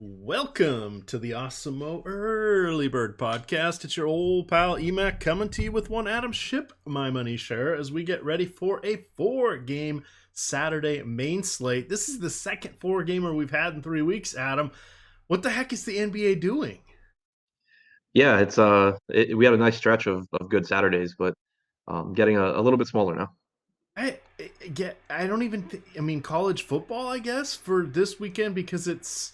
Welcome to the Awesemo Early Bird Podcast. It's your old pal Emac coming to you with one Adam Ship my money share as we get ready for a four-game Saturday main slate. This is the second four-gamer we've had in 3 weeks, Adam. What the heck is the NBA doing? Yeah, we had a nice stretch of good Saturdays, but getting a little bit smaller now. I don't even I mean college football, I guess, for this weekend because it's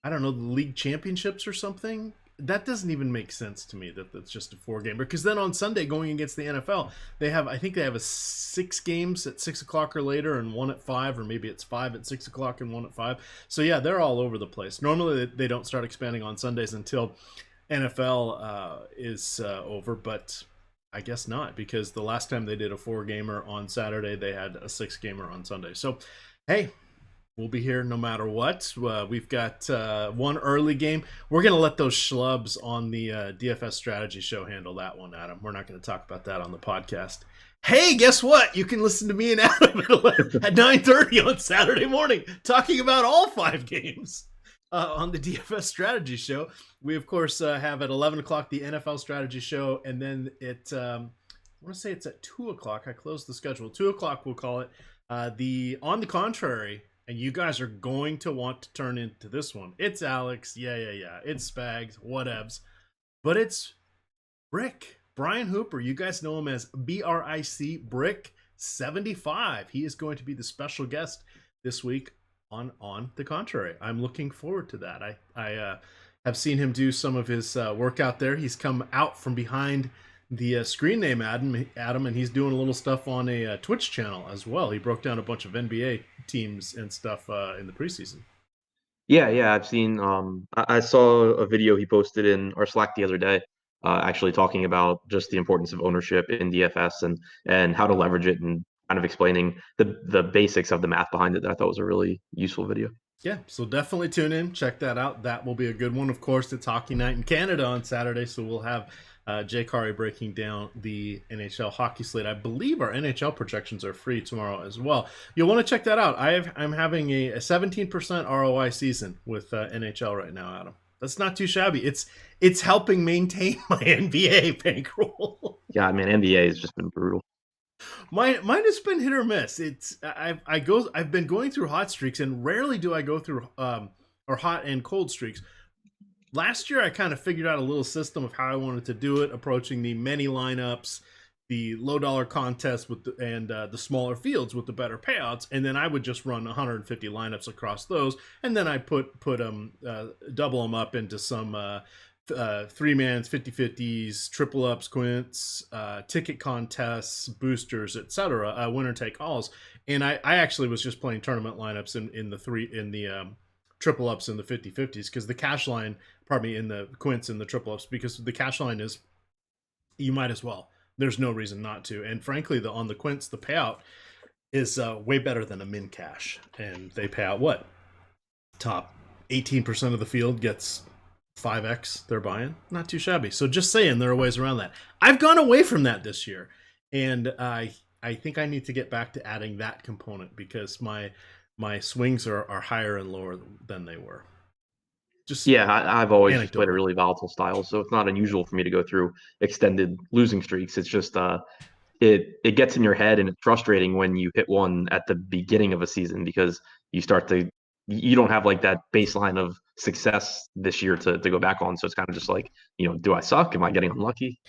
I don't know, the league championships or something. That doesn't even make sense to me that that's just a four-gamer. Because then on Sunday, going against the NFL, I think they have a 6 games at 6 o'clock or later, and one at 5, or maybe it's 5 at 6 o'clock and one at 5. So yeah, they're all over the place. Normally, they don't start expanding on Sundays until NFL is over, but I guess not, because the last time they did a four-gamer on Saturday, they had a 6-gamer on Sunday. So, hey, we'll be here no matter what. We've got one early game. We're going to let those schlubs on the DFS strategy show handle that one, Adam. We're not going to talk about that on the podcast. Hey, guess what? You can listen to me and Adam at 9:30 on Saturday morning talking about all 5 games on the DFS strategy show. We, of course, have at 11 o'clock the NFL strategy show, and then I want to say it's at 2 o'clock. I closed the schedule. 2 o'clock, we'll call it. The On the Contrary, and you guys are going to want to turn into this one. It's Alex. Yeah. It's Spags. Whatevs. But it's Brick. Brian Hooper. You guys know him as BRIC Brick 75. He is going to be the special guest this week on the Contrary. I'm looking forward to that. I have seen him do some of his work out there. He's come out from behind the screen name Adam, and he's doing a little stuff on a Twitch channel as well. He broke down a bunch of NBA teams and stuff in the preseason. Yeah, I've seen. I saw a video he posted in our Slack the other day, actually talking about just the importance of ownership in DFS and how to leverage it, and kind of explaining the basics of the math behind it. That I thought was a really useful video. Yeah, so definitely tune in, check that out. That will be a good one. Of course, it's Hockey Night in Canada on Saturday, so we'll have Jay Kari breaking down the NHL hockey slate. I believe our NHL projections are free tomorrow as well. You'll want to check that out. I'm having a 17% ROI season with NHL right now, Adam. That's not too shabby. It's helping maintain my NBA bankroll. Yeah, I mean NBA has just been brutal. Mine has been hit or miss. I've been going through hot streaks, and rarely do I go through or hot and cold streaks. Last year, I kind of figured out a little system of how I wanted to do it, approaching the many lineups, the low dollar contests and the smaller fields with the better payouts, and then I would just run 150 lineups across those, and then I double them up into some 3-mans, 50-50s, triple ups, quints, ticket contests, boosters, etc. Winner take alls. And I actually was just playing tournament lineups in the triple ups and the 50-50s because the cash line, pardon me, in the quints and the triple ups, because the cash line is you might as well. There's no reason not to. And frankly, on the quints, the payout is way better than a min cash, and they pay out what? Top 18% of the field gets 5x they're buying. Not too shabby. So just saying, there are ways around that. I've gone away from that this year, and I think I need to get back to adding that component because my swings are higher and lower than they were. Just Yeah, I've always just played a anecdotal. really volatile style, so it's not unusual for me to go through extended losing streaks. It's just it gets in your head, and it's frustrating when you hit one at the beginning of a season because you don't have like that baseline of success this year to go back on. So it's kind of just like, do I suck? Am I getting unlucky?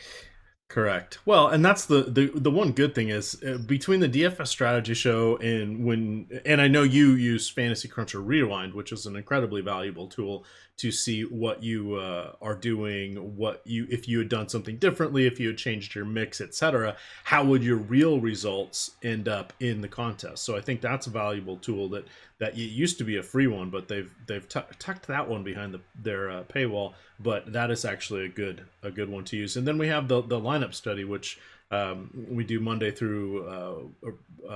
Correct. Well, and that's the one good thing is between the DFS strategy show and I know you use Fantasy Cruncher Rewind, which is an incredibly valuable tool to see what you are doing, what you if you had done something differently, if you had changed your mix, etc. How would your real results end up in the contest? So I think that's a valuable tool that it used to be a free one, but they've tucked that one behind their paywall. But that is actually a good one to use. And then we have the lineup study, which we do Monday through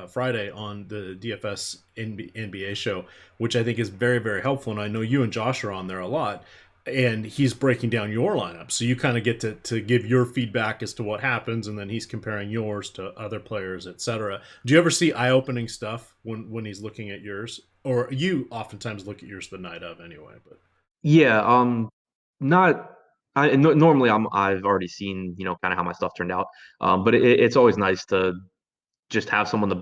Friday on the DFS NBA show, which I think is very, very helpful. And I know you and Josh are on there a lot, and he's breaking down your lineup. So you kind of get to give your feedback as to what happens, and then he's comparing yours to other players, etc. Do you ever see eye-opening stuff when he's looking at yours? Or you oftentimes look at yours the night of anyway, but Yeah, not. Normally I've already seen kind of how my stuff turned out, but it's always nice to just have someone to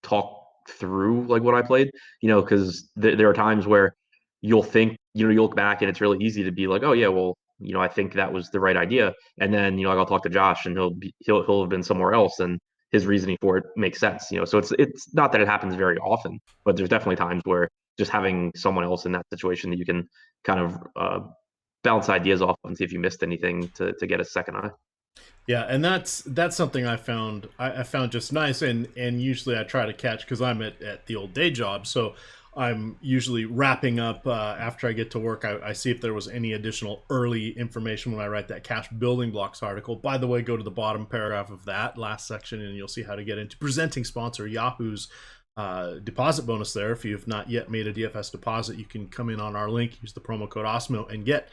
talk through like what I played, because there are times where you'll think, you look back and it's really easy to be like, oh yeah, well, I think that was the right idea, and then like I'll talk to Josh and he'll have been somewhere else and his reasoning for it makes sense, so it's not that it happens very often, but there's definitely times where just having someone else in that situation that you can kind of bounce ideas off and see if you missed anything to get a second eye. Yeah, and that's something I found just nice, and usually I try to catch because I'm at the old day job, so I'm usually wrapping up after I get to work. I see if there was any additional early information when I write that cash building blocks article. By the way, go to the bottom paragraph of that last section, and you'll see how to get into presenting sponsor Yahoo's deposit bonus there. If you've not yet made a DFS deposit, you can come in on our link, use the promo code OSMO, and get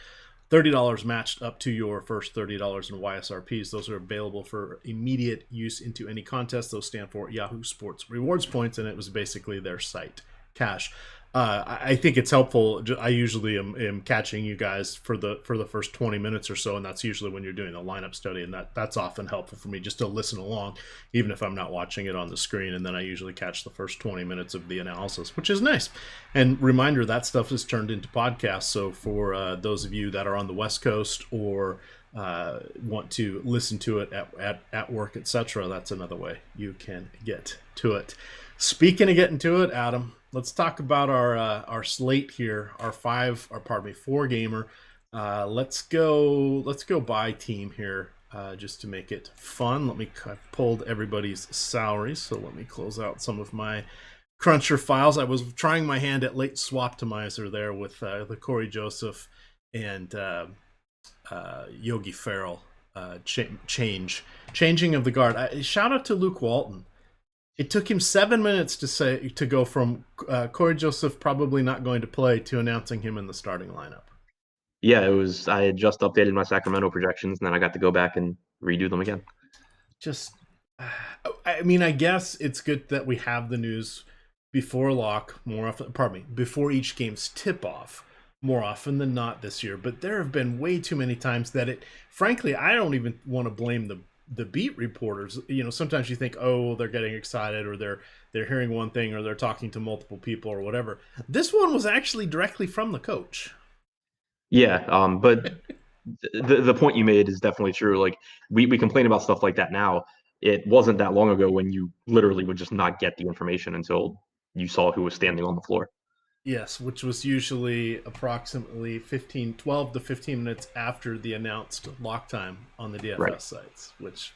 $30 matched up to your first $30 in YSRPs. Those are available for immediate use into any contest. Those stand for Yahoo Sports Rewards Points, and it was basically their site cash. I think it's helpful. I usually am catching you guys for the first 20 minutes or so, and that's usually when you're doing the lineup study, and that's often helpful for me just to listen along, even if I'm not watching it on the screen. And then I usually catch the first 20 minutes of the analysis, which is nice. And reminder, that stuff is turned into podcasts. So for those of you that are on the West Coast or want to listen to it at work, etc., that's another way you can get to it. Speaking of getting to it, Adam, let's talk about our slate here. Our 4 gamer. Let's go by team here, just to make it fun. I've pulled everybody's salaries, so let me close out some of my Cruncher files. I was trying my hand at late swaptimizer there with the Corey Joseph and Yogi Ferrell changing of the guard. Shout out to Luke Walton. It took him 7 minutes to go from Corey Joseph probably not going to play to announcing him in the starting lineup. Yeah, it was. I had just updated my Sacramento projections, and then I got to go back and redo them again. Just, I mean, I guess it's good that we have the news before lock more often. Pardon me, before each game's tip off more often than not this year. But there have been way too many times that frankly, I don't even want to blame the beat reporters. Sometimes you think, oh, they're getting excited, or they're hearing one thing, or they're talking to multiple people, or whatever. This one was actually directly from the coach. Yeah, but the point you made is definitely true. Like we complain about stuff like that now. It wasn't that long ago when you literally would just not get the information until you saw who was standing on the floor. Yes, which was usually approximately 12 to 15 minutes after the announced lock time on the DFS Right. sites, which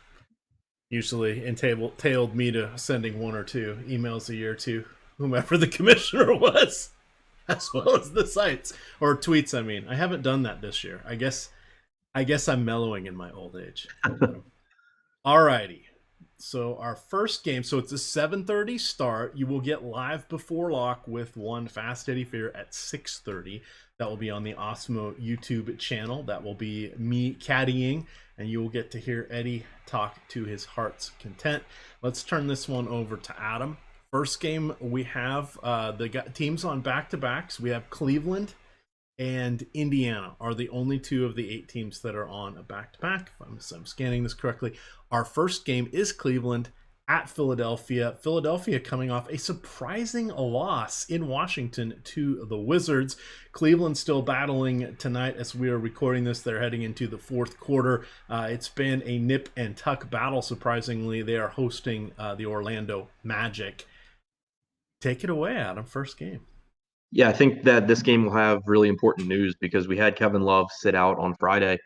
usually entailed me to sending 1 or 2 emails a year to whomever the commissioner was, as well as the sites or tweets. I mean, I haven't done that this year. I guess I'm mellowing in my old age. Alrighty. So our first game, so it's a 7:30 start. You will get live before lock with one Fast Eddie Fear at 6:30. That will be on the Osmo YouTube channel. That will be me caddying, and you will get to hear Eddie talk to his heart's content. Let's turn this one over to Adam. First game, we have the teams on back-to-backs. We have Cleveland and Indiana are the only 2 of the 8 teams that are on a back-to-back. If I'm scanning this correctly, our first game is Cleveland at Philadelphia. Philadelphia coming off a surprising loss in Washington to the Wizards. Cleveland still battling tonight as we are recording this. They're heading into the 4th quarter. It's been a nip and tuck battle, surprisingly. They are hosting the Orlando Magic. Take it away, Adam. First game. Yeah, I think that this game will have really important news because we had Kevin Love sit out on Friday,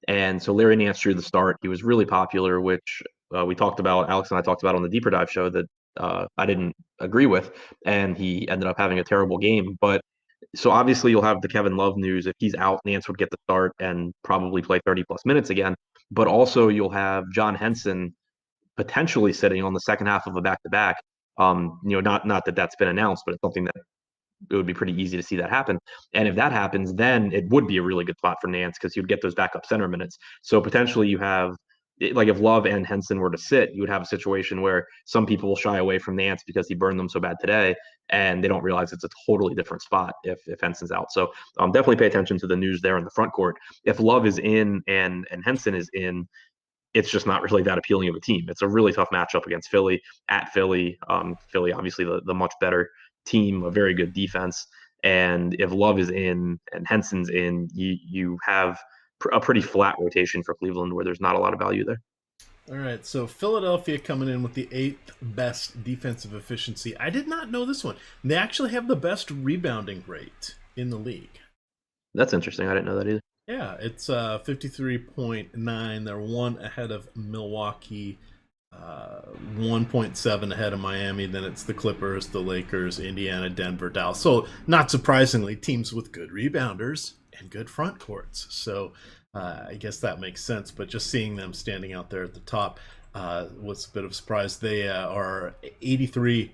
and so Larry Nance drew the start. He was really popular, which we talked about. Alex and I talked about on the Deeper Dive show that I didn't agree with, and he ended up having a terrible game. But so obviously you'll have the Kevin Love news. If he's out, Nance would get the start and probably play 30 plus minutes again. But also you'll have John Henson potentially sitting on the second half of a back to back. Not that that's been announced, but it's something that it would be pretty easy to see that happen. And if that happens, then it would be a really good spot for Nance because you'd get those backup center minutes. So potentially you have, like if Love and Henson were to sit, you would have a situation where some people will shy away from Nance because he burned them so bad today. and they don't realize it's a totally different spot if Henson's out. So definitely pay attention to the news there in the front court. If Love is in and Henson is in, it's just not really that appealing of a team. It's a really tough matchup against Philly at Philly. Philly, obviously, the much better team, a very good defense. And if Love is in and Henson's in, you have a pretty flat rotation for Cleveland where there's not a lot of value there. All right, so Philadelphia coming in with the eighth best defensive efficiency. I did not know this one. They actually have the best rebounding rate in the league. That's interesting. I didn't know that either. Yeah, it's 53.9. They're one ahead of Milwaukee, 1.7 ahead of Miami. Then it's the Clippers, the Lakers, Indiana, Denver, Dallas. So, not surprisingly, teams with good rebounders and good front courts. So, I guess that makes sense. But just seeing them standing out there at the top was a bit of a surprise. They are 83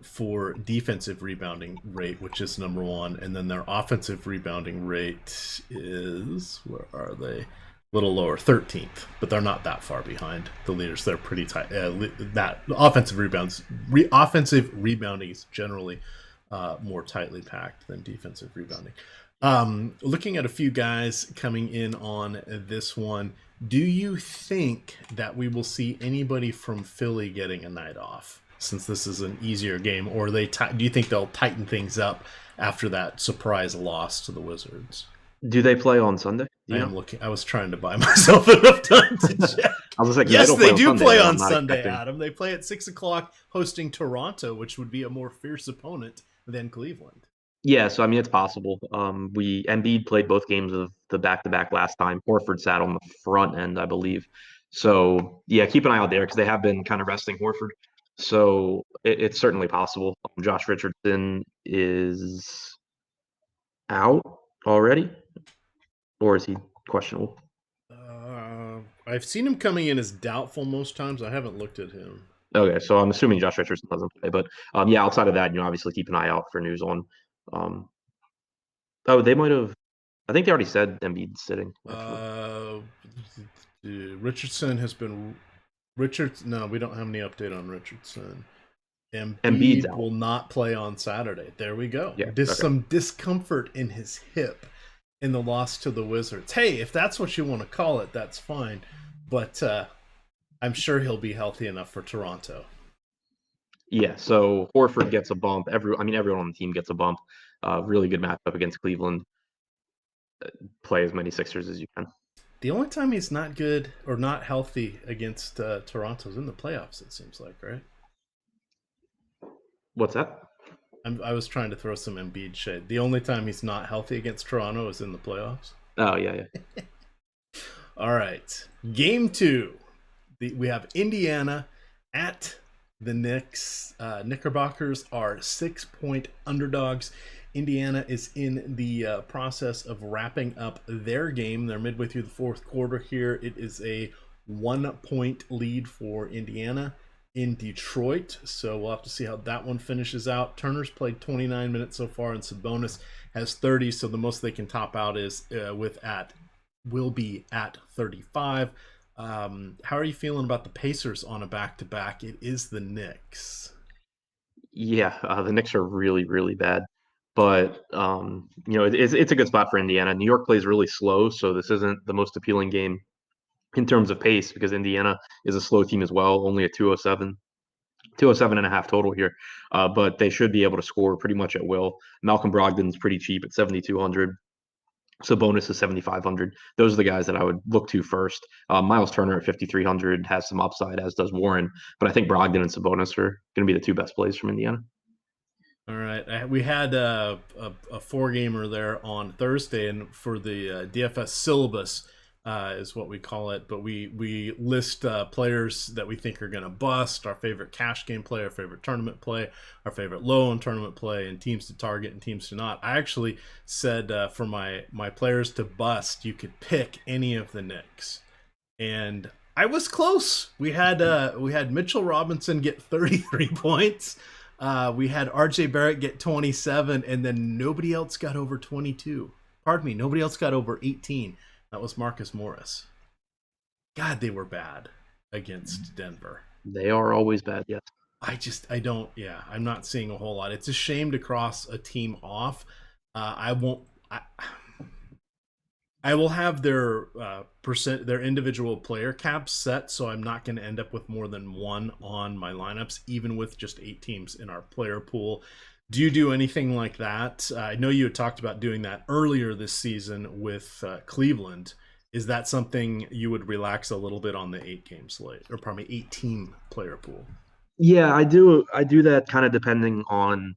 for defensive rebounding rate, which is number one, and then their offensive rebounding rate is, where are they? A little lower, 13th, but they're not that far behind the leaders. They're pretty tight. That offensive rebounding is generally more tightly packed than defensive rebounding. Looking at a few guys coming in on this one, do you think that we will see anybody from Philly getting a night off, since this is an easier game, or do you think they'll tighten things up after that surprise loss to the Wizards? Do they play on Sunday? I am looking. I was trying to buy myself enough time to check. I was like, yes, they do play on Sunday, Sunday, Adam. They play at 6:00, hosting Toronto, which would be a more fierce opponent than Cleveland. Yeah, so I mean it's possible. Embiid played both games of the back-to-back last time. Horford sat on the front end, I believe. So yeah, keep an eye out there because they have been kind of resting Horford. So it's certainly possible. Josh Richardson is out already, or is he questionable? I've seen him coming in as doubtful most times. I haven't looked at him. Okay, so I'm assuming Josh Richardson doesn't play, but yeah, outside of that, obviously keep an eye out for news on. Um, oh, they might have. I think they already said Embiid's sitting. Richardson has been No, we don't have any update on Richardson. Embiid's Embiid will not play on Saturday. There we go. Yeah, There's some discomfort in his hip in the loss to the Wizards. Hey, if that's what you want to call it, that's fine. But I'm sure he'll be healthy enough for Toronto. Yeah, so Horford gets a bump. Everyone on the team gets a bump. Really good matchup against Cleveland. Play as many Sixers as you can. The only time he's not good or not healthy against Toronto is in the playoffs, it seems like, right? What's that? I was trying to throw some Embiid shade. The only time he's not healthy against Toronto is in the playoffs. Oh, yeah. All right. Game 2. We have Indiana at the Knicks. Knickerbockers are 6-point underdogs. Indiana is in the process of wrapping up their game. They're midway through the fourth quarter here. It is a 1-point lead for Indiana in Detroit. So we'll have to see how that one finishes out. Turner's played 29 minutes so far, and Sabonis has 30. So the most they can top out is will be at 35. How are you feeling about the Pacers on a back-to-back? It is the Knicks. Yeah, the Knicks are really, really bad. But, it's a good spot for Indiana. New York plays really slow, so this isn't the most appealing game in terms of pace because Indiana is a slow team as well, only a 207 and a half total here. But they should be able to score pretty much at will. Malcolm Brogdon's pretty cheap at 7,200. Sabonis is 7,500. Those are the guys that I would look to first. Miles Turner at 5,300 has some upside, as does Warren. But I think Brogdon and Sabonis are going to be the two best plays from Indiana. All right. We had a 4-gamer there on Thursday, and for the DFS syllabus is what we call it. But we list players that we think are going to bust, our favorite cash game play, our favorite tournament play, our favorite low on tournament play, and teams to target and teams to not. I actually said for my players to bust, you could pick any of the Knicks, and I was close. We had Mitchell Robinson get 33 points. We had RJ Barrett get 27, and then nobody else got over 22. Pardon me, nobody else got over 18. That was Marcus Morris. God, they were bad against Denver. They are always bad, yes. I don't. Yeah, I'm not seeing a whole lot. It's a shame to cross a team off. I won't. I will have their their individual player caps set, so I'm not going to end up with more than one on my lineups, even with just 8 teams in our player pool. Do you do anything like that? I know you had talked about doing that earlier this season with Cleveland. Is that something you would relax a little bit on the 8 game slate, or probably 8 team player pool? Yeah, I do. I do that kind of depending on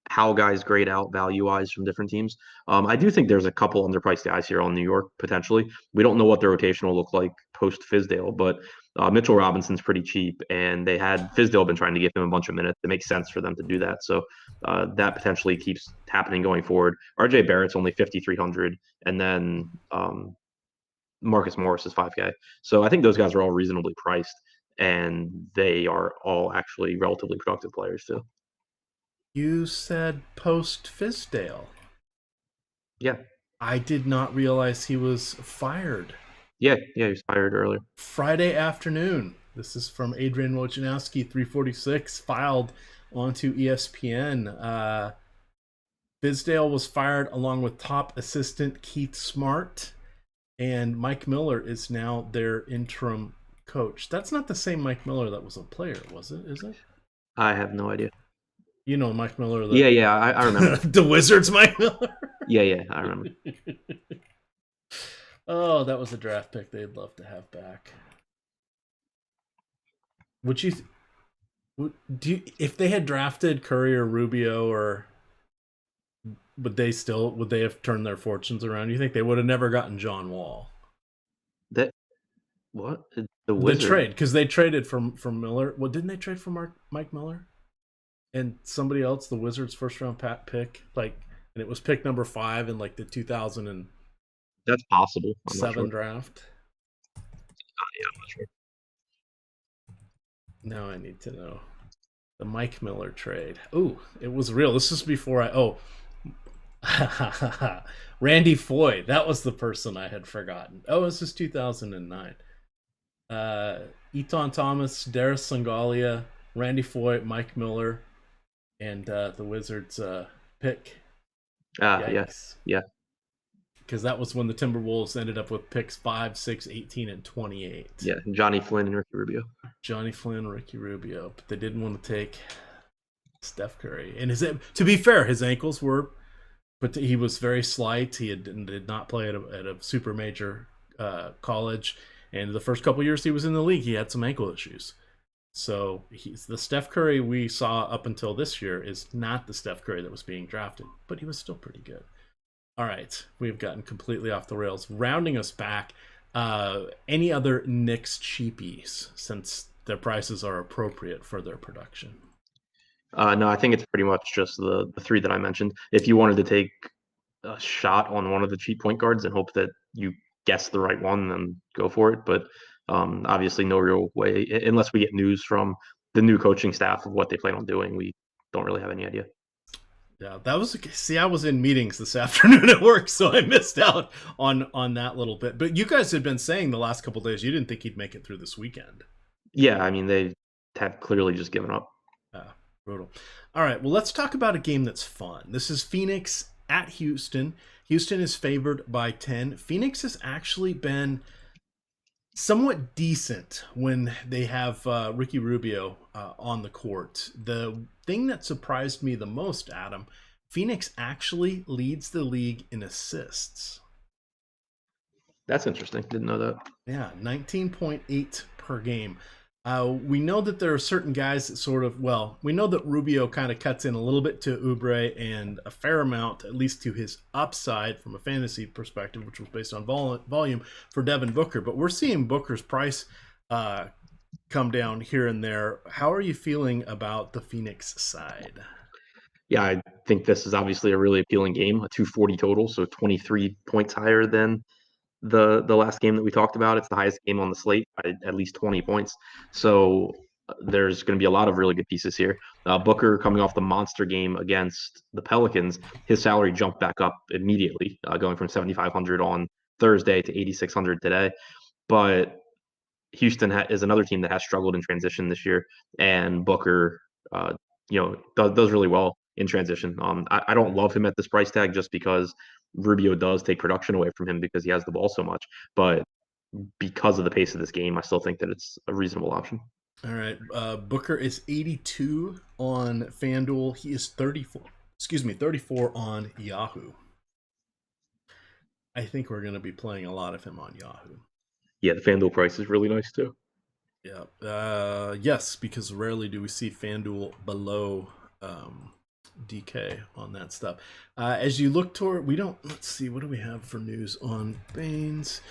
how guys grade out value wise from different teams. I do think there's a couple underpriced guys here on New York potentially. We don't know what their rotation will look like post Fizdale, but Mitchell Robinson's pretty cheap, and they had Fizdale been trying to give him a bunch of minutes. It makes sense for them to do that. So that potentially keeps happening going forward. RJ Barrett's only 5,300, and then Marcus Morris is 5K. So I think those guys are all reasonably priced, and they are all actually relatively productive players too. You said post Fizdale. Yeah, I did not realize he was fired. yeah, he was fired earlier. Friday afternoon. This is from Adrian Wojnarowski, 346, filed onto ESPN. Fizdale was fired along with top assistant Keith Smart, and Mike Miller is now their interim coach. That's not the same Mike Miller that was a player, was it? Is it? I have no idea. You know Mike Miller, Yeah, I remember. the Wizards Mike Miller. Yeah, I remember. Oh, that was a draft pick they'd love to have back. Would you do you, if they had drafted Curry or Rubio, or would they have turned their fortunes around? You think they would have never gotten John Wall? That what the The Wizard? trade, because they traded from Miller. Well, didn't they trade for Mike Miller and somebody else? The Wizards' first round pick, and it was pick number 5 in like the 2007 That's possible. I'm not sure. draft. Yeah, I'm not sure. Now I need to know the Mike Miller trade. Ooh, it was real. This is before Randy Foye. That was the person I had forgotten. Oh, this is 2009. Eton Thomas, Darius Sangalia, Randy Foye, Mike Miller, and the Wizards pick. Yeah, Yikes. yeah, Because that was when the Timberwolves ended up with picks 5, 6, 18, and 28. yeah. Johnny Flynn and Ricky Rubio. Johnny Flynn, Ricky Rubio. But they didn't want to take Steph Curry. And to be fair, his ankles were, but he was very slight. He did not play at a super major college. And the first couple years he was in the league, he had some ankle issues. So the Steph Curry we saw up until this year is not the Steph Curry that was being drafted, but he was still pretty good. All right, we've gotten completely off the rails. Rounding us back, any other Knicks cheapies, since their prices are appropriate for their production? No, I think it's pretty much just the three that I mentioned. If you wanted to take a shot on one of the cheap point guards and hope that you guess the right one, then go for it. But obviously, no real way unless we get news from the new coaching staff of what they plan on doing. We don't really have any idea. Yeah, that was see. I was in meetings this afternoon at work, so I missed out on that little bit. But you guys had been saying the last couple of days you didn't think he'd make it through this weekend. Yeah, I mean they have clearly just given up. Brutal. All right, well, let's talk about a game that's fun. This is Phoenix at Houston. Houston is favored by 10. Phoenix has actually been somewhat decent when they have Ricky Rubio on the court. The thing that surprised me the most, Adam, Phoenix actually leads the league in assists. That's interesting. Didn't know that. Yeah, 19.8 per game. We know that there are certain guys that we know that Rubio kind of cuts in a little bit to Oubre and a fair amount, at least to his upside from a fantasy perspective, which was based on volume for Devin Booker. But we're seeing Booker's price come down here and there. How are you feeling about the Phoenix side? Yeah, I think this is obviously a really appealing game, a 240 total, so 23 points higher than the last game that we talked about. It's the highest game on the slate by at least 20 points. So there's going to be a lot of really good pieces here. Booker coming off the monster game against the Pelicans, his salary jumped back up immediately, going from 7,500 on Thursday to 8,600 today. But Houston is another team that has struggled in transition this year, and Booker does really well in transition. I don't love him at this price tag just because Rubio does take production away from him because he has the ball so much. But because of the pace of this game, I still think that it's a reasonable option. All right. Booker is 82 on FanDuel. He is 34. Excuse me, 34 on Yahoo. I think we're going to be playing a lot of him on Yahoo. Yeah, the FanDuel price is really nice too. Yeah. Yes, because rarely do we see FanDuel below DK on that stuff. As you look toward, let's see, what do we have for news on Baines?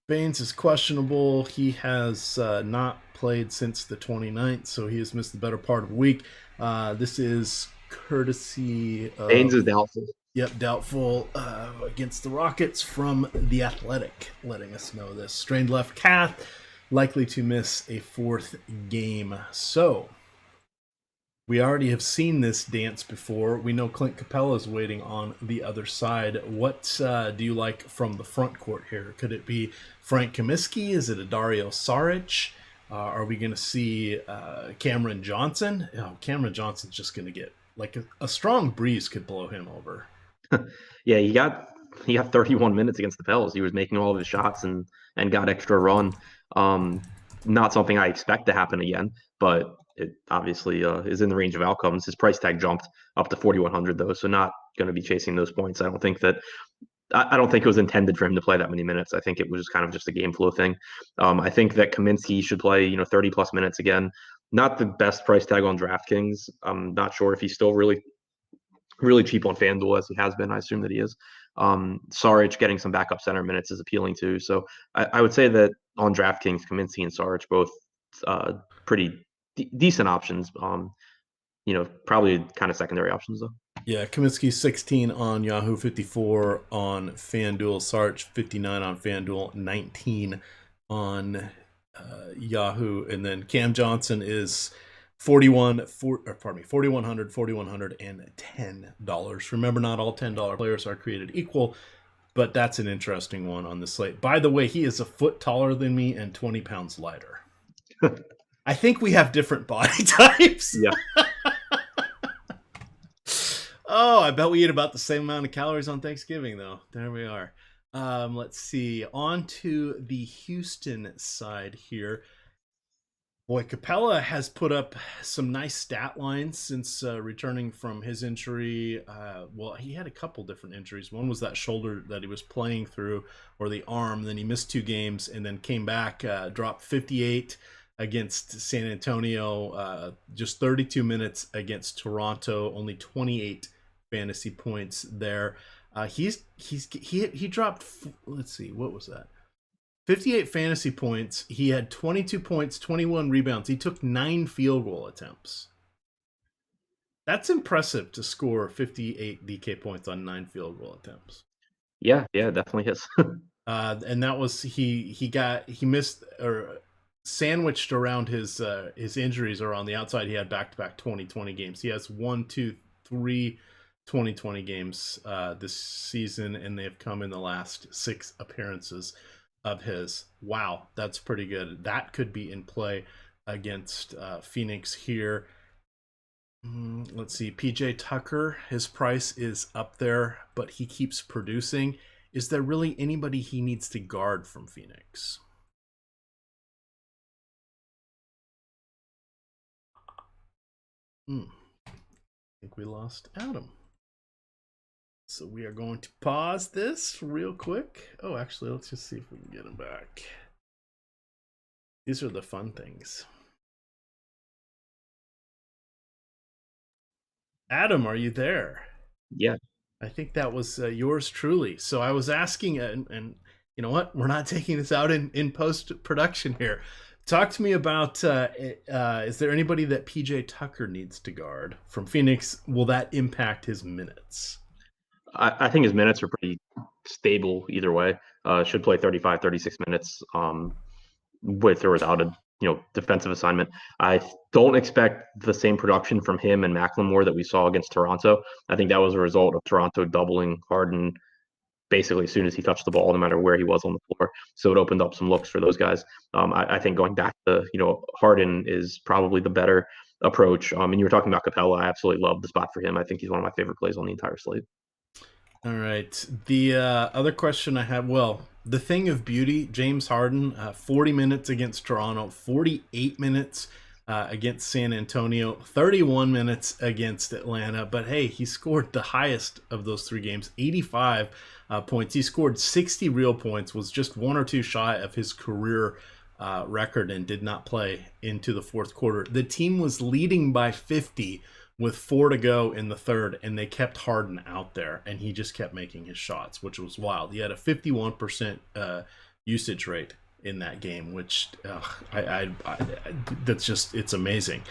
Baines is questionable. He has not played since the 29th, so he has missed the better part of a week. This is courtesy of. Baines is doubtful. Yep, doubtful against the Rockets from The Athletic, letting us know this. Strained left calf, likely to miss a fourth game. So, we already have seen this dance before. We know Clint Capella is waiting on the other side. What do you like from the front court here? Could it be Frank Kaminsky? Is it a Dario Saric? Are we going to see Cameron Johnson? Oh, Cameron Johnson's just going to get, like, a strong breeze could blow him over. Yeah, he got 31 minutes against the Pels. He was making all of his shots and got extra run. Not something I expect to happen again, but it obviously is in the range of outcomes. His price tag jumped up to 4,100 though, so not going to be chasing those points. I don't think it was intended for him to play that many minutes. I think it was kind of just a game flow thing. I think that Kaminsky should play 30 plus minutes again. Not the best price tag on DraftKings. I'm not sure if he's still really cheap on FanDuel as he has been. I assume that he is. Saric getting some backup center minutes is appealing too. So I would say that on DraftKings, Kaminsky and Saric both pretty decent options. Probably kind of secondary options though. Yeah, Kaminsky 16 on Yahoo, 54 on FanDuel, Saric 59 on FanDuel, 19 on Yahoo, and then Cam Johnson is 4100, and $10. Remember, not all $10 players are created equal, but that's an interesting one on the slate. By the way, he is a foot taller than me and 20 pounds lighter. I think we have different body types. Yeah. Oh, I bet we eat about the same amount of calories on Thanksgiving, though. There we are. Let's see. On to the Houston side here. Boy, Capella has put up some nice stat lines since returning from his injury. Well, he had a couple different injuries. One was that shoulder that he was playing through, or the arm. Then he missed 2 games and then came back, dropped 58 against San Antonio, just 32 minutes against Toronto, only 28 fantasy points there. He dropped, let's see, what was that? 58 fantasy points. He had 22 points, 21 rebounds. He took 9 field goal attempts. That's impressive to score 58 DK points on 9 field goal attempts. Yeah, definitely is. And that was he missed or sandwiched around his injuries, or on the outside he had back-to-back 2020 games. He has 1, 2, 3 2020 games this season, and they have come in the last 6 appearances of his. Wow, that's pretty good. That could be in play against Phoenix here. Let's see, PJ Tucker, his price is up there, but he keeps producing. Is there really anybody he needs to guard from Phoenix? I think we lost Adam. So we are going to pause this real quick. Oh, actually, let's just see if we can get him back. These are the fun things. Adam, are you there? Yeah. I think that was yours truly. So I was asking, and you know what? We're not taking this out in post-production here. Talk to me about, is there anybody that PJ Tucker needs to guard from Phoenix? Will that impact his minutes? I think his minutes are pretty stable either way. Should play 35, 36 minutes with or without a defensive assignment. I don't expect the same production from him and McLemore that we saw against Toronto. I think that was a result of Toronto doubling Harden basically as soon as he touched the ball, no matter where he was on the floor. So it opened up some looks for those guys. I think going back to Harden is probably the better approach. And you were talking about Capella. I absolutely love the spot for him. I think he's one of my favorite plays on the entire slate. All right. The other question I have, well, the thing of beauty, James Harden, 40 minutes against Toronto, 48 minutes against San Antonio, 31 minutes against Atlanta. But hey, he scored the highest of those three games, 85 points. He scored 60 real points, was just one or two shy of his career record, and did not play into the fourth quarter. The team was leading by 50 with 4 to go in the third, and they kept Harden out there, and he just kept making his shots, which was wild. He had a 51% usage rate in that game, which that's just, it's amazing.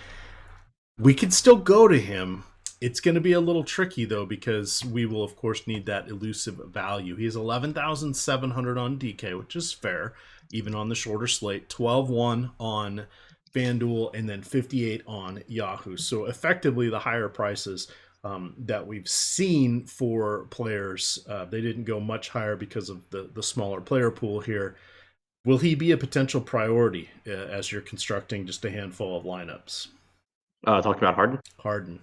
We could still go to him. It's going to be a little tricky though, because we will of course need that elusive value. He's 11,700 on DK, which is fair, even on the shorter slate. 12-1 on FanDuel, and then 58 on Yahoo. So effectively, the higher prices that we've seen for players, they didn't go much higher because of the smaller player pool here. Will he be a potential priority as you're constructing just a handful of lineups? Talking about Harden. Harden.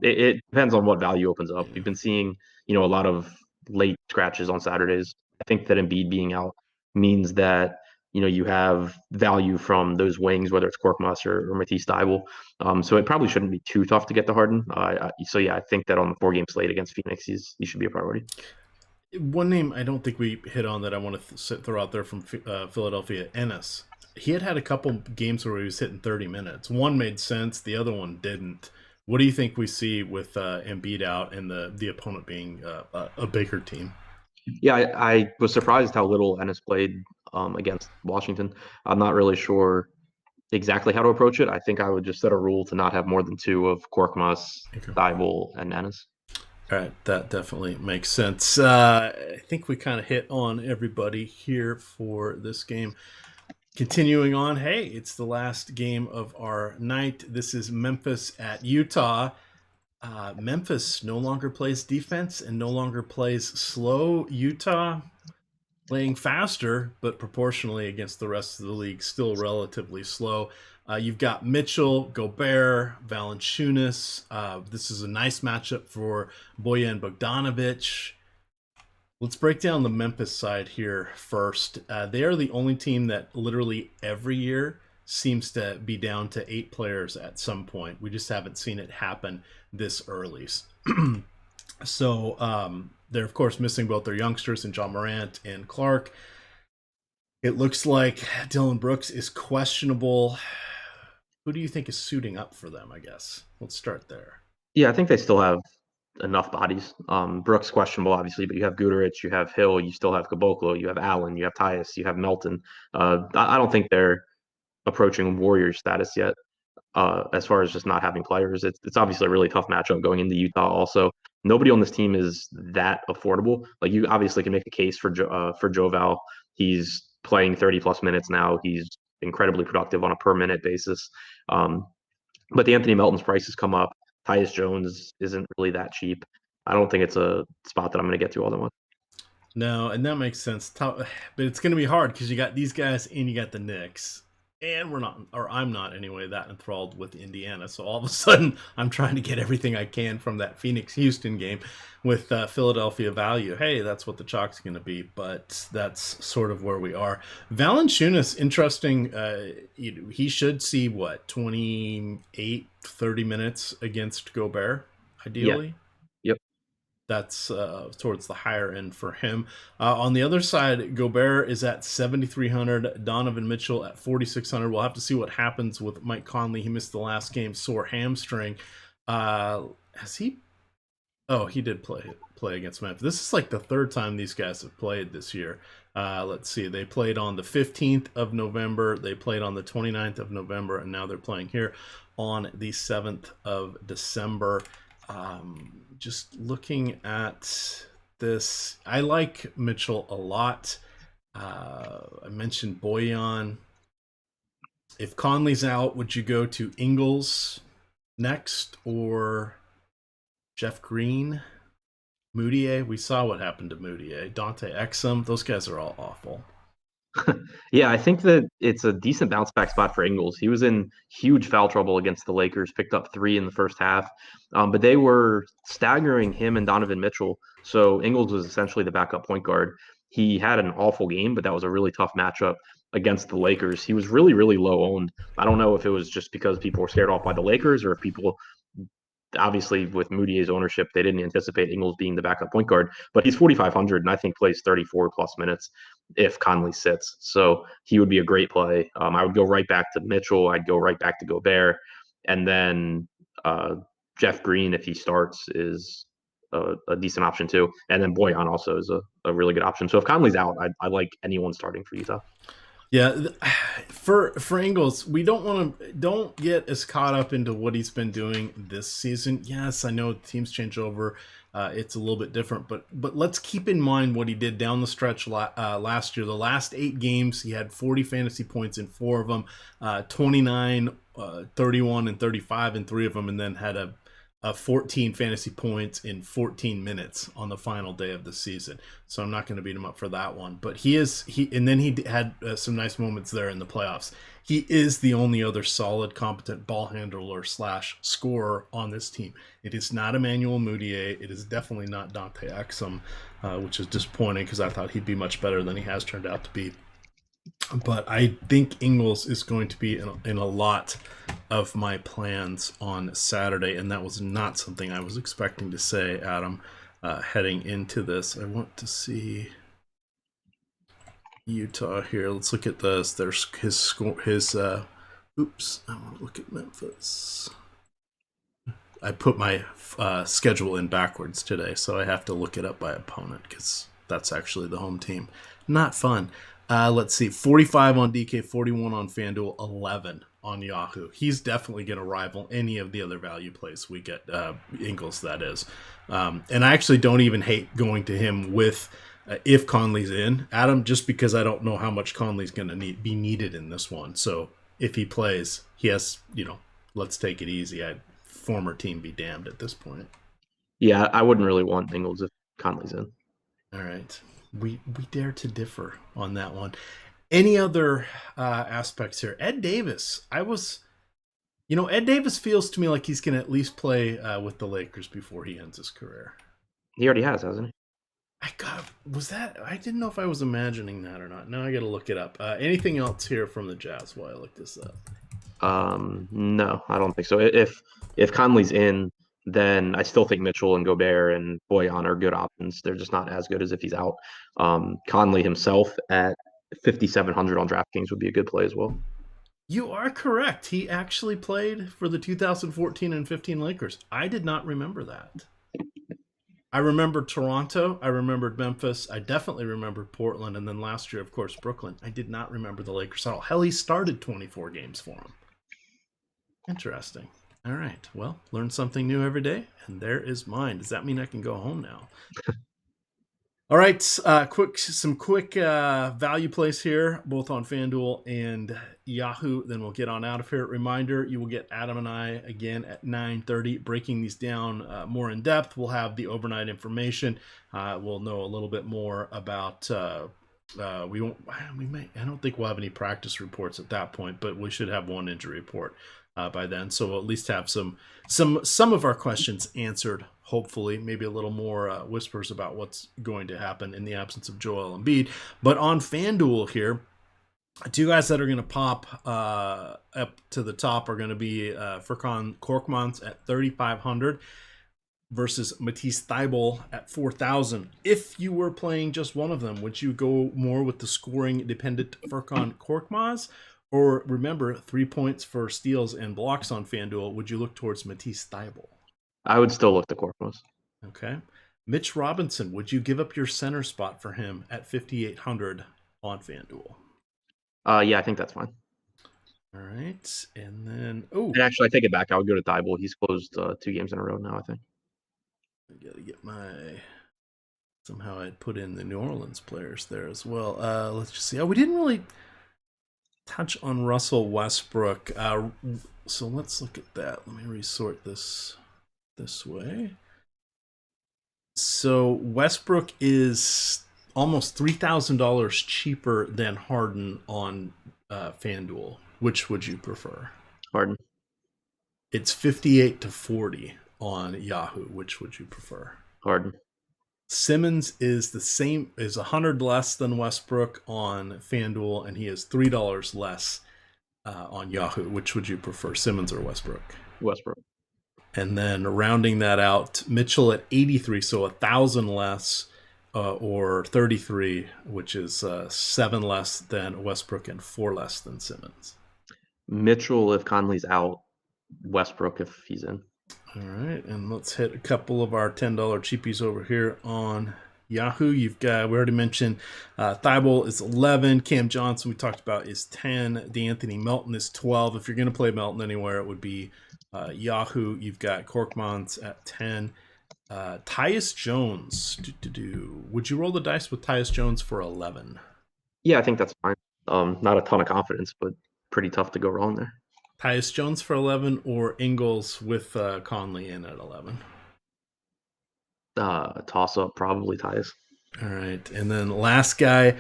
It depends on what value opens up. Yeah. We've been seeing, a lot of late scratches on Saturdays. I think that Embiid being out means that you have value from those wings, whether it's Korkmaz or Matisse Thybulle. So it probably shouldn't be too tough to get the Harden. So yeah, I think that on the 4 game slate against Phoenix, he should be a priority. One name I don't think we hit on that I want to throw out there from Philadelphia, Ennis. He had a couple games where he was hitting 30 minutes. One made sense, the other one didn't. What do you think we see with Embiid out and the opponent being a bigger team? Yeah, I was surprised how little Ennis played against Washington. I'm not really sure exactly how to approach it. I think I would just set a rule to not have more than 2 of Korkmaz, Okay. Thybulle, and Ennis. All right, that definitely makes sense. I think we kind of hit on everybody here for this game. Continuing on, hey, it's the last game of our night. This is Memphis at Utah. Memphis no longer plays defense and no longer plays slow. Utah playing faster, but proportionally against the rest of the league, still relatively slow. You've got Mitchell, Gobert, Valanciunas. This is a nice matchup for Bojan Bogdanovic. Let's break down the Memphis side here first. They are the only team that literally every year seems to be down to 8 players at some point. We just haven't seen it happen this early. So they're, of course, missing both their youngsters in John Morant and Clark. It looks like Dylan Brooks is questionable. Who do you think is suiting up for them, I guess? Let's start there. Yeah, I think they still have enough bodies. Brooks questionable, obviously, but you have Guterich, you have Hill, you still have Caboclo, you have Allen, you have Tyus, you have Melton. I don't think they're approaching Warriors status yet. As far as just not having players, it's obviously a really tough matchup going into Utah. Also, nobody on this team is that affordable. Like you obviously can make a case for Joval. He's playing 30+ minutes now. He's incredibly productive on a per minute basis. But the Anthony Melton's price has come up. Tyus Jones isn't really that cheap. I don't think it's a spot that I'm going to get to all that much. No, and that makes sense. But it's going to be hard because you got these guys and you got the Knicks. And we're not, or I'm not anyway, that enthralled with Indiana. So all of a sudden, I'm trying to get everything I can from that Phoenix-Houston game with Philadelphia value. Hey, that's what the chalk's going to be, but that's sort of where we are. Valanciunas, interesting. He should see, 28, 30 minutes against Gobert, ideally? Yeah. Yep. That's towards the higher end for him. On the other side, Gobert is at 7,300. Donovan Mitchell at 4,600. We'll have to see what happens with Mike Conley. He missed the last game, sore hamstring. Has he? Oh, he did play against Memphis. This is like the third time these guys have played this year. Let's see. They played on the 15th of November. They played on the 29th of November, and now they're playing here on the 7th of December. Just looking at this, I like Mitchell a lot. I mentioned Bojan. If Conley's out, would you go to Ingles next or Jeff Green? Moutier? We saw what happened to Moutier. Dante Exum. Those guys are all awful. Yeah, I think that it's a decent bounce back spot for Ingles. He was in huge foul trouble against the Lakers, picked up three in the first half, but they were staggering him and Donovan Mitchell. So Ingles was essentially the backup point guard. He had an awful game, but that was a really tough matchup against the Lakers. He was really, really low owned. I don't know if it was just because people were scared off by the Lakers or if people obviously with Moutier's ownership, they didn't anticipate Ingles being the backup point guard, but he's 4,500 and I think plays 34 plus minutes if Conley sits. So he would be a great play. I would go right back to Mitchell. I'd go right back to Gobert. And then Jeff Green, if he starts, is a decent option too. And then Boyan also is a really good option. So if Conley's out, I like anyone starting for Utah. Yeah, for Ingles, we don't get as caught up into what he's been doing this season. Yes, I know teams change over. It's a little bit different, but let's keep in mind what he did down the stretch last year. The last 8 games, he had 40 fantasy points in 4 of them, 29, 31, and 35 in 3 of them, and then had a 14 fantasy points in 14 minutes on the final day of the season. So I'm not going to beat him up for that one. But and then he had some nice moments there in the playoffs. He is the only other solid, competent ball handler / scorer on this team. It is not Emmanuel Mudiay. It is definitely not Dante Exum, which is disappointing because I thought he'd be much better than he has turned out to be. But I think Ingles is going to be in a lot of my plans on Saturday, and that was not something I was expecting to say, Adam, heading into this. I want to see Utah here. Let's look at this. There's his score. Oops. I want to look at Memphis. I put my schedule in backwards today, so I have to look it up by opponent because that's actually the home team. Not fun. Let's see, 45 on DK, 41 on FanDuel, 11 on Yahoo. He's definitely going to rival any of the other value plays we get, Ingles, that is. And I actually don't even hate going to him with if Conley's in, Adam, just because I don't know how much Conley's going to be needed in this one. So if he plays, he has, let's take it easy. Former team be damned at this point. Yeah, I wouldn't really want Ingles if Conley's in. All right. We dare to differ on that one. Any other aspects here? Ed Davis. Ed Davis feels to me like he's going to at least play with the Lakers before he ends his career. He already has, hasn't he? I didn't know if I was imagining that or not. Now I got to look it up. Anything else here from the Jazz while I look this up? No, I don't think so. If Conley's in, then I still think Mitchell and Gobert and Boyan are good options. They're just not as good as if he's out. Conley himself at 5,700 on DraftKings would be a good play as well. You are correct. He actually played for the 2014 and 15 Lakers. I did not remember that. I remembered Toronto. I remembered Memphis. I definitely remembered Portland. And then last year, of course, Brooklyn. I did not remember the Lakers at all. Hell, he started 24 games for them. Interesting. All right. Well, learn something new every day. And there is mine. Does that mean I can go home now? All right, some quick value plays here, both on FanDuel and Yahoo. Then we'll get on out of here. Reminder: you will get Adam and I again at 9:30, breaking these down more in depth. We'll have the overnight information. We'll know a little bit more about. We won't. We may. I don't think we'll have any practice reports at that point, but we should have one injury report by then. So we'll at least have some of our questions answered. Hopefully, maybe a little more whispers about what's going to happen in the absence of Joel Embiid. But on FanDuel here, 2 guys that are going to pop up to the top are going to be Furkan Korkmaz at 3,500 versus Matisse Thybulle at 4,000. If you were playing just one of them, would you go more with the scoring-dependent Furkan Korkmaz? Or remember, 3 points for steals and blocks on FanDuel, would you look towards Matisse Thybulle? I would still look to Korkmaz. Okay. Mitch Robinson, would you give up your center spot for him at 5,800 on FanDuel? Yeah, I think that's fine. All right. And then, and actually, I take it back. I would go to Thybulle. He's closed 2 games in a row now, I think. I got to get somehow I put in the New Orleans players there as well. Let's just see. Oh, we didn't really touch on Russell Westbrook. So let's look at that. Let me resort this way. So Westbrook is almost $3,000 cheaper than Harden on FanDuel. Which would you prefer? Harden. It's 58-40 on Yahoo. Which would you prefer? Harden. Simmons is the same, is 100 less than Westbrook on FanDuel, and he is $3 less on Yahoo. Which would you prefer, Simmons or Westbrook? Westbrook. And then rounding that out, Mitchell at 83, so 1,000 less, or 33, which is 7 less than Westbrook and 4 less than Simmons. Mitchell if Conley's out. Westbrook if he's in. All right, and let's hit a couple of our $10 cheapies over here on Yahoo. You've got, we already mentioned, Thibault is 11. Cam Johnson, we talked about, is 10. DeAnthony Melton is 12. If you're going to play Melton anywhere, it would be Yahoo. You've got Korkmaz at 10. Tyus Jones, would you roll the dice with Tyus Jones for 11? Yeah, I think that's fine. Not a ton of confidence, but pretty tough to go wrong there. Tyus Jones for 11 or Ingles with Conley in at 11? Toss up, probably Tyus. All right. And then last guy,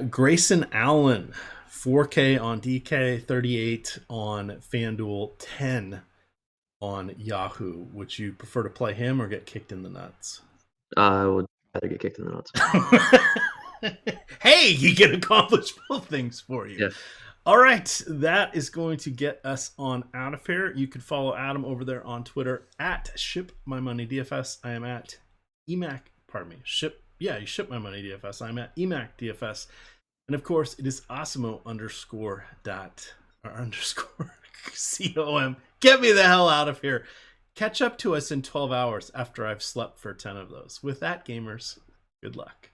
Grayson Allen, 4K on DK, 38 on FanDuel, 10 on Yahoo. Would you prefer to play him or get kicked in the nuts? I would rather get kicked in the nuts. Hey, you can accomplish both things for you. Yeah. All right, that is going to get us on out of here. You can follow Adam over there on Twitter at ShipMyMoneyDFS. I am at EMAC, pardon me, you ShipMyMoneyDFS. I'm at EMACDFS. And of course, it is Osimo underscore COM. Get me the hell out of here. Catch up to us in 12 hours after I've slept for 10 of those. With that, gamers, good luck.